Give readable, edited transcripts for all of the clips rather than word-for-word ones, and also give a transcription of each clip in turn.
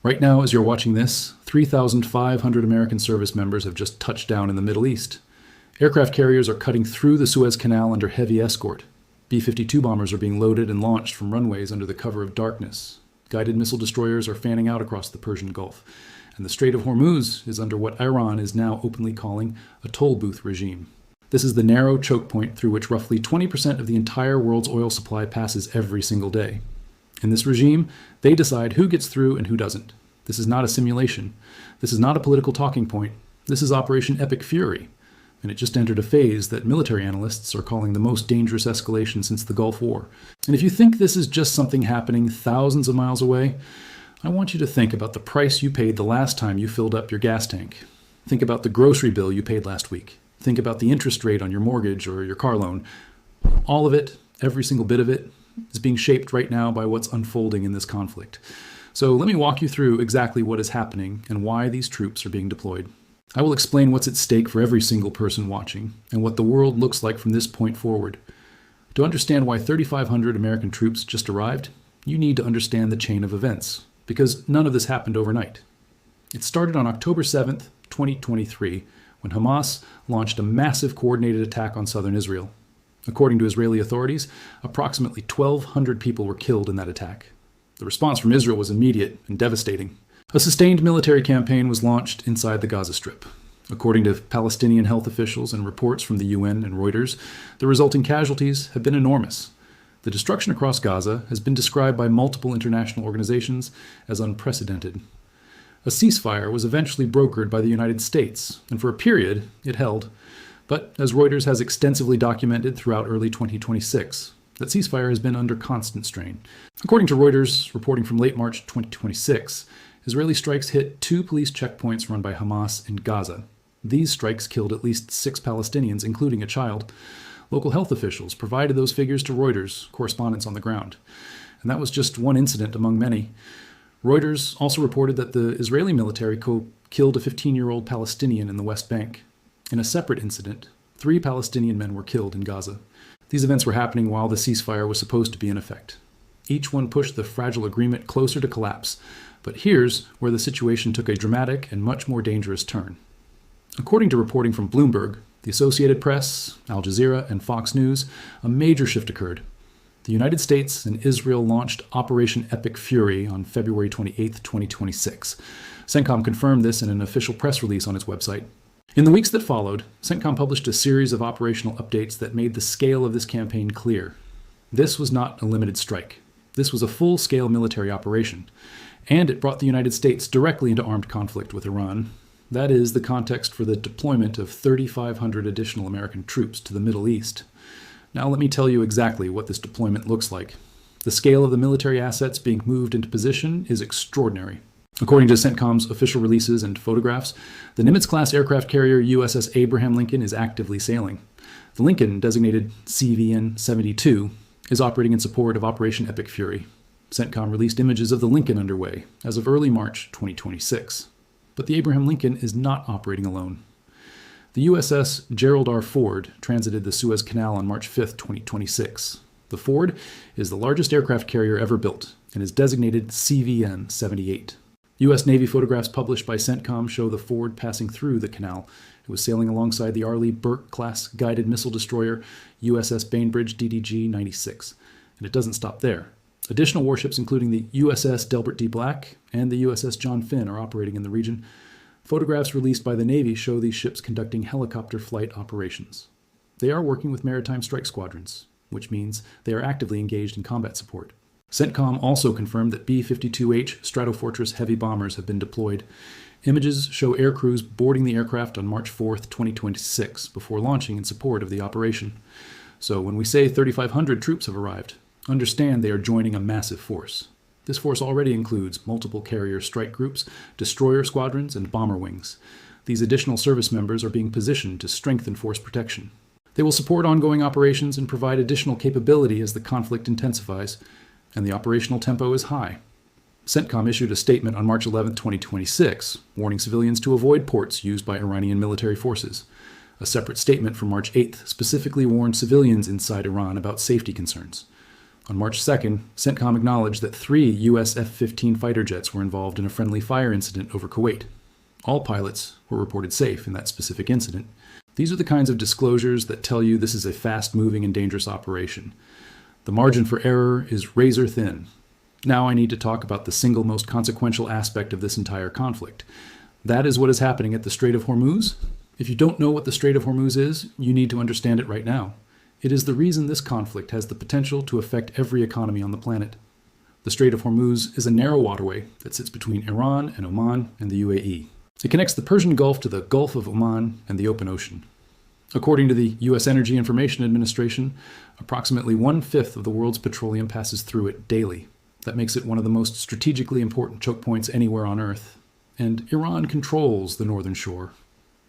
Right now, as you're watching this, 3,500 American service members have just touched down in the Middle East. Aircraft carriers are cutting through the Suez Canal under heavy escort. B-52 bombers are being loaded and launched from runways under the cover of darkness. Guided missile destroyers are fanning out across the Persian Gulf. And the Strait of Hormuz is under what Iran is now openly calling a toll booth regime. This is the narrow choke point through which roughly 20% of the entire world's oil supply passes every single day. In this regime, they decide who gets through and who doesn't. This is not a simulation. This is not a political talking point. This is Operation Epic Fury, and it just entered a phase that military analysts are calling the most dangerous escalation since the Gulf War. And if you think this is just something happening thousands of miles away, I want you to think about the price you paid the last time you filled up your gas tank. Think about the grocery bill you paid last week. Think about the interest rate on your mortgage or your car loan. All of it, every single bit of it, is being shaped right now by what's unfolding in this conflict. So let me walk you through exactly what is happening and why these troops are being deployed. I will explain what's at stake for every single person watching and what the world looks like from this point forward. To understand why 3,500 American troops just arrived, you need to understand the chain of events, because none of this happened overnight. It started on October 7th, 2023, when Hamas launched a massive coordinated attack on southern Israel. According to Israeli authorities, approximately 1,200 people were killed in that attack. The response from Israel was immediate and devastating. A sustained military campaign was launched inside the Gaza Strip. According to Palestinian health officials and reports from the UN and Reuters, the resulting casualties have been enormous. The destruction across Gaza has been described by multiple international organizations as unprecedented. A ceasefire was eventually brokered by the United States, and for a period it held. But as Reuters has extensively documented throughout early 2026, that ceasefire has been under constant strain. According to Reuters, reporting from late March 2026, Israeli strikes hit 2 police checkpoints run by Hamas in Gaza. These strikes killed at least 6 Palestinians, including a child. Local health officials provided those figures to Reuters, correspondents on the ground. And that was just one incident among many. Reuters also reported that the Israeli military killed a 15-year-old Palestinian in the West Bank. In a separate incident, 3 Palestinian men were killed in Gaza. These events were happening while the ceasefire was supposed to be in effect. Each one pushed the fragile agreement closer to collapse. But here's where the situation took a dramatic and much more dangerous turn. According to reporting from Bloomberg, the Associated Press, Al Jazeera, and Fox News, a major shift occurred. The United States and Israel launched Operation Epic Fury on February 28, 2026. CENTCOM confirmed this in an official press release on its website. In the weeks that followed, CENTCOM published a series of operational updates that made the scale of this campaign clear. This was not a limited strike. This was a full-scale military operation, and it brought the United States directly into armed conflict with Iran. That is the context for the deployment of 3,500 additional American troops to the Middle East. Now let me tell you exactly what this deployment looks like. The scale of the military assets being moved into position is extraordinary. According to CENTCOM's official releases and photographs, the Nimitz-class aircraft carrier USS Abraham Lincoln is actively sailing. The Lincoln, designated CVN-72, is operating in support of Operation Epic Fury. CENTCOM released images of the Lincoln underway as of early March 2026. But the Abraham Lincoln is not operating alone. The USS Gerald R. Ford transited the Suez Canal on March 5, 2026. The Ford is the largest aircraft carrier ever built and is designated CVN-78. U.S. Navy photographs published by CENTCOM show the Ford passing through the canal. It was sailing alongside the Arleigh Burke-class guided missile destroyer USS Bainbridge DDG-96. And it doesn't stop there. Additional warships, including the USS Delbert D. Black and the USS John Finn, are operating in the region. Photographs released by the Navy show these ships conducting helicopter flight operations. They are working with maritime strike squadrons, which means they are actively engaged in combat support. CENTCOM also confirmed that B-52H Stratofortress heavy bombers have been deployed. Images show air crews boarding the aircraft on March 4, 2026, before launching in support of the operation. So when we say 3,500 troops have arrived, understand they are joining a massive force. This force already includes multiple carrier strike groups, destroyer squadrons, and bomber wings. These additional service members are being positioned to strengthen force protection. They will support ongoing operations and provide additional capability as the conflict intensifies, and the operational tempo is high. CENTCOM issued a statement on March 11, 2026, warning civilians to avoid ports used by Iranian military forces. A separate statement from March 8th specifically warned civilians inside Iran about safety concerns. On March 2nd, CENTCOM acknowledged that 3 U.S. F-15 fighter jets were involved in a friendly fire incident over Kuwait. All pilots were reported safe in that specific incident. These are the kinds of disclosures that tell you this is a fast-moving and dangerous operation. The margin for error is razor thin. Now I need to talk about the single most consequential aspect of this entire conflict. That is what is happening at the Strait of Hormuz. If you don't know what the Strait of Hormuz is, you need to understand it right now. It is the reason this conflict has the potential to affect every economy on the planet. The Strait of Hormuz is a narrow waterway that sits between Iran and Oman and the UAE. It connects the Persian Gulf to the Gulf of Oman and the open ocean. According to the U.S. Energy Information Administration, approximately 1/5 of the world's petroleum passes through it daily. That makes it one of the most strategically important choke points anywhere on Earth. And Iran controls the northern shore.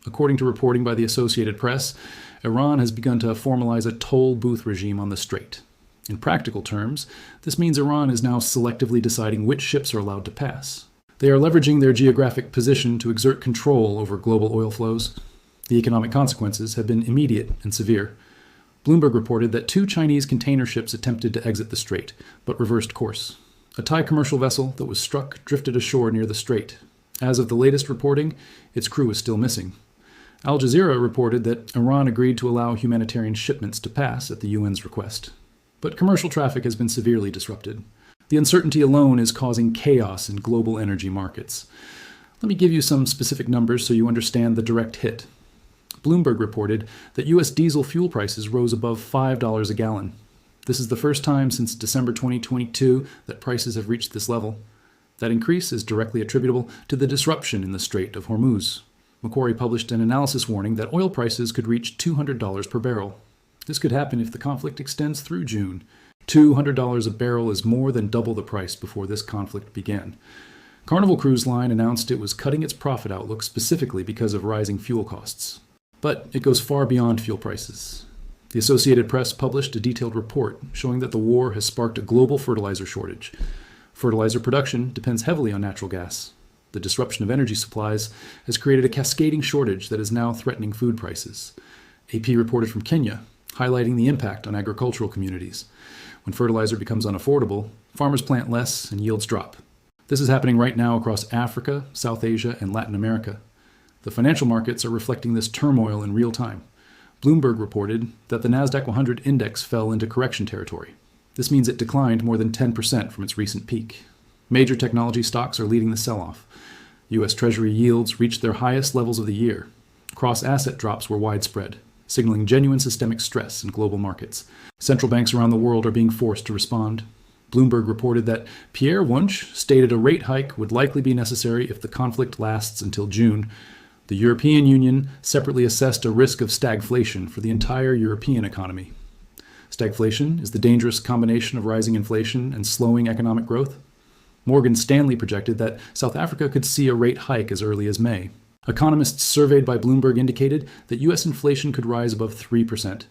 According to reporting by the Associated Press, Iran has begun to formalize a toll booth regime on the strait. In practical terms, this means Iran is now selectively deciding which ships are allowed to pass. They are leveraging their geographic position to exert control over global oil flows. The economic consequences have been immediate and severe. Bloomberg reported that 2 Chinese container ships attempted to exit the strait, but reversed course. A Thai commercial vessel that was struck drifted ashore near the strait. As of the latest reporting, its crew is still missing. Al Jazeera reported that Iran agreed to allow humanitarian shipments to pass at the UN's request. But commercial traffic has been severely disrupted. The uncertainty alone is causing chaos in global energy markets. Let me give you some specific numbers so you understand the direct hit. Bloomberg reported that U.S. diesel fuel prices rose above $5 a gallon. This is the first time since December 2022 that prices have reached this level. That increase is directly attributable to the disruption in the Strait of Hormuz. Macquarie published an analysis warning that oil prices could reach $200 per barrel. This could happen if the conflict extends through June. $200 a barrel is more than double the price before this conflict began. Carnival Cruise Line announced it was cutting its profit outlook specifically because of rising fuel costs. But it goes far beyond fuel prices. The Associated Press published a detailed report showing that the war has sparked a global fertilizer shortage. Fertilizer production depends heavily on natural gas. The disruption of energy supplies has created a cascading shortage that is now threatening food prices. AP reported from Kenya, highlighting the impact on agricultural communities. When fertilizer becomes unaffordable, farmers plant less and yields drop. This is happening right now across Africa, South Asia, and Latin America. The financial markets are reflecting this turmoil in real time. Bloomberg reported that the Nasdaq 100 index fell into correction territory. This means it declined more than 10% from its recent peak. Major technology stocks are leading the sell-off. U.S. Treasury yields reached their highest levels of the year. Cross-asset drops were widespread, signaling genuine systemic stress in global markets. Central banks around the world are being forced to respond. Bloomberg reported that Pierre Wunsch stated a rate hike would likely be necessary if the conflict lasts until June. The European Union separately assessed a risk of stagflation for the entire European economy. Stagflation is the dangerous combination of rising inflation and slowing economic growth. Morgan Stanley projected that South Africa could see a rate hike as early as May. Economists surveyed by Bloomberg indicated that U.S. inflation could rise above 3%.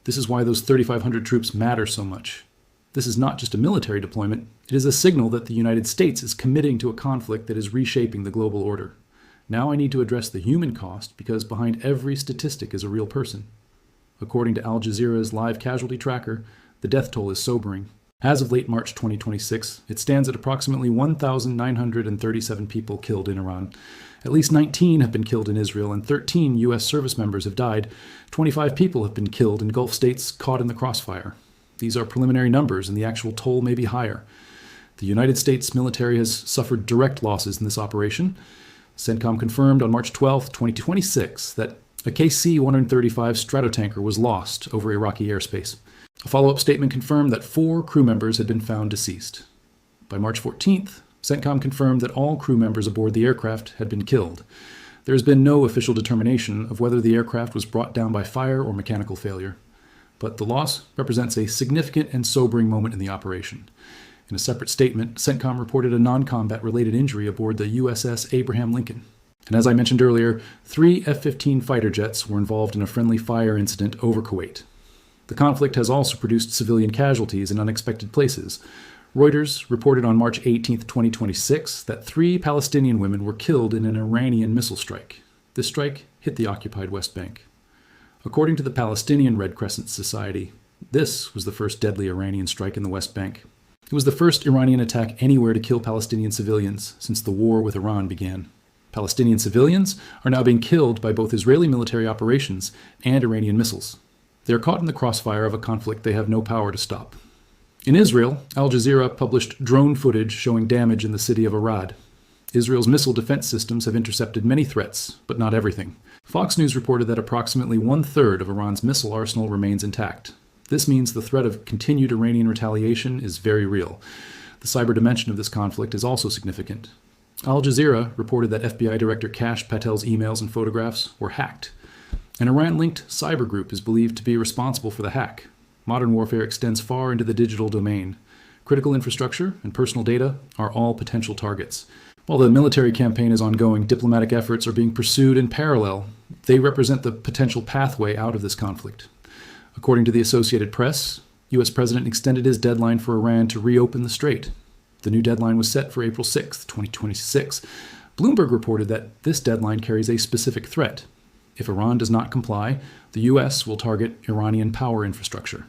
This is why those 3,500 troops matter so much. This is not just a military deployment, it is a signal that the United States is committing to a conflict that is reshaping the global order. Now I need to address the human cost because behind every statistic is a real person. According to Al Jazeera's live casualty tracker, the death toll is sobering. As of late March 2026, it stands at approximately 1,937 people killed in Iran. At least 19 have been killed in Israel, and 13 U.S. service members have died. 25 people have been killed in Gulf states caught in the crossfire. These are preliminary numbers, and the actual toll may be higher. The United States military has suffered direct losses in this operation. CENTCOM confirmed on March 12, 2026, that a KC-135 Stratotanker was lost over Iraqi airspace. A follow-up statement confirmed that 4 crew members had been found deceased. By March 14th, CENTCOM confirmed that all crew members aboard the aircraft had been killed. There has been no official determination of whether the aircraft was brought down by fire or mechanical failure. But the loss represents a significant and sobering moment in the operation. In a separate statement, CENTCOM reported a non-combat related injury aboard the USS Abraham Lincoln. And as I mentioned earlier, 3 F-15 fighter jets were involved in a friendly fire incident over Kuwait. The conflict has also produced civilian casualties in unexpected places. Reuters reported on March 18, 2026, that 3 Palestinian women were killed in an Iranian missile strike. This strike hit the occupied West Bank. According to the Palestinian Red Crescent Society, This was the first deadly Iranian strike in the West Bank. It was the first Iranian attack anywhere to kill Palestinian civilians since the war with Iran began. Palestinian civilians are now being killed by both Israeli military operations and Iranian missiles. They are caught in the crossfire of a conflict they have no power to stop. In Israel, Al Jazeera published drone footage showing damage in the city of Arad. Israel's missile defense systems have intercepted many threats, but not everything. Fox News reported that approximately one-third of Iran's missile arsenal remains intact. This means the threat of continued Iranian retaliation is very real. The cyber dimension of this conflict is also significant. Al Jazeera reported that FBI Director Kash Patel's emails and photographs were hacked. An Iran-linked cyber group is believed to be responsible for the hack. Modern warfare extends far into the digital domain. Critical infrastructure and personal data are all potential targets. While the military campaign is ongoing, diplomatic efforts are being pursued in parallel. They represent the potential pathway out of this conflict. According to the Associated Press, U.S. President extended his deadline for Iran to reopen the strait. The new deadline was set for April 6, 2026. Bloomberg reported that this deadline carries a specific threat. If Iran does not comply, the U.S. will target Iranian power infrastructure.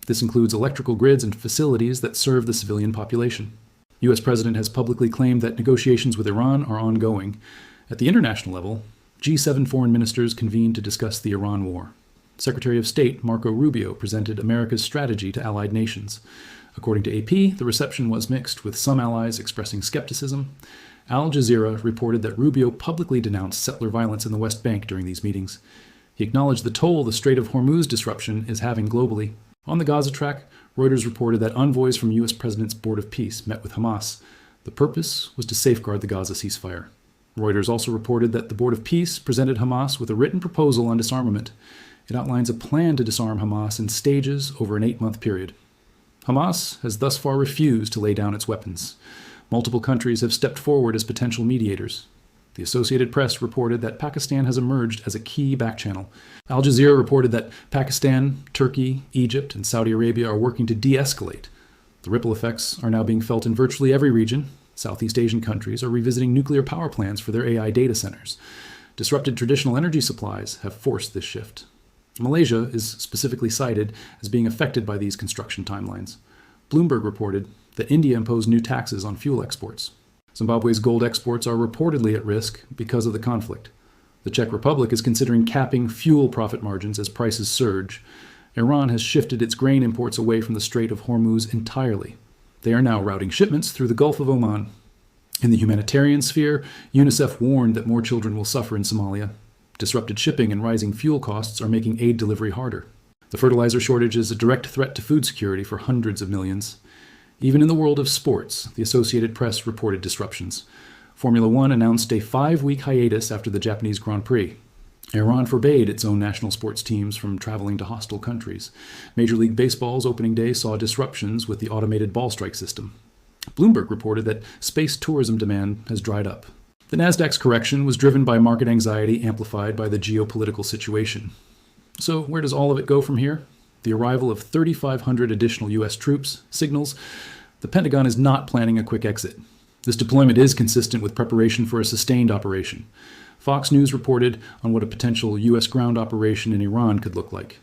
This includes electrical grids and facilities that serve the civilian population. U.S. President has publicly claimed that negotiations with Iran are ongoing. At the international level, G7 foreign ministers convened to discuss the Iran war. Secretary of State Marco Rubio presented America's strategy to allied nations. According to AP, the reception was mixed, with some allies expressing skepticism. Al Jazeera reported that Rubio publicly denounced settler violence in the West Bank during these meetings. He acknowledged the toll the Strait of Hormuz disruption is having globally. On the Gaza track, Reuters reported that envoys from U.S. President's Board of Peace met with Hamas. The purpose was to safeguard the Gaza ceasefire. Reuters also reported that the Board of Peace presented Hamas with a written proposal on disarmament. It outlines a plan to disarm Hamas in stages over an 8-month period. Hamas has thus far refused to lay down its weapons. Multiple countries have stepped forward as potential mediators. The Associated Press reported that Pakistan has emerged as a key backchannel. Al Jazeera reported that Pakistan, Turkey, Egypt, and Saudi Arabia are working to de-escalate. The ripple effects are now being felt in virtually every region. Southeast Asian countries are revisiting nuclear power plants for their AI data centers. Disrupted traditional energy supplies have forced this shift. Malaysia is specifically cited as being affected by these construction timelines. Bloomberg reported that India imposed new taxes on fuel exports. Zimbabwe's gold exports are reportedly at risk because of the conflict. The Czech Republic is considering capping fuel profit margins as prices surge. Iran has shifted its grain imports away from the Strait of Hormuz entirely. They are now routing shipments through the Gulf of Oman. In the humanitarian sphere, UNICEF warned that more children will suffer in Somalia. Disrupted shipping and rising fuel costs are making aid delivery harder. The fertilizer shortage is a direct threat to food security for hundreds of millions. Even in the world of sports, the Associated Press reported disruptions. Formula One announced a 5-week hiatus after the Japanese Grand Prix. Iran forbade its own national sports teams from traveling to hostile countries. Major League Baseball's opening day saw disruptions with the automated ball strike system. Bloomberg reported that space tourism demand has dried up. The Nasdaq's correction was driven by market anxiety amplified by the geopolitical situation. So where does all of it go from here? The arrival of 3,500 additional U.S. troops signals the Pentagon is not planning a quick exit. This deployment is consistent with preparation for a sustained operation. Fox News reported on what a potential U.S. ground operation in Iran could look like.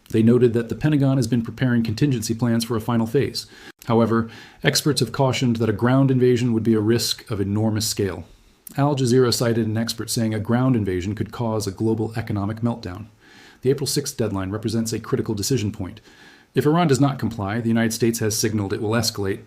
They noted that the Pentagon has been preparing contingency plans for a final phase. However, experts have cautioned that a ground invasion would be a risk of enormous scale. Al Jazeera cited an expert saying a ground invasion could cause a global economic meltdown. The April 6th deadline represents a critical decision point. If Iran does not comply, the United States has signaled it will escalate.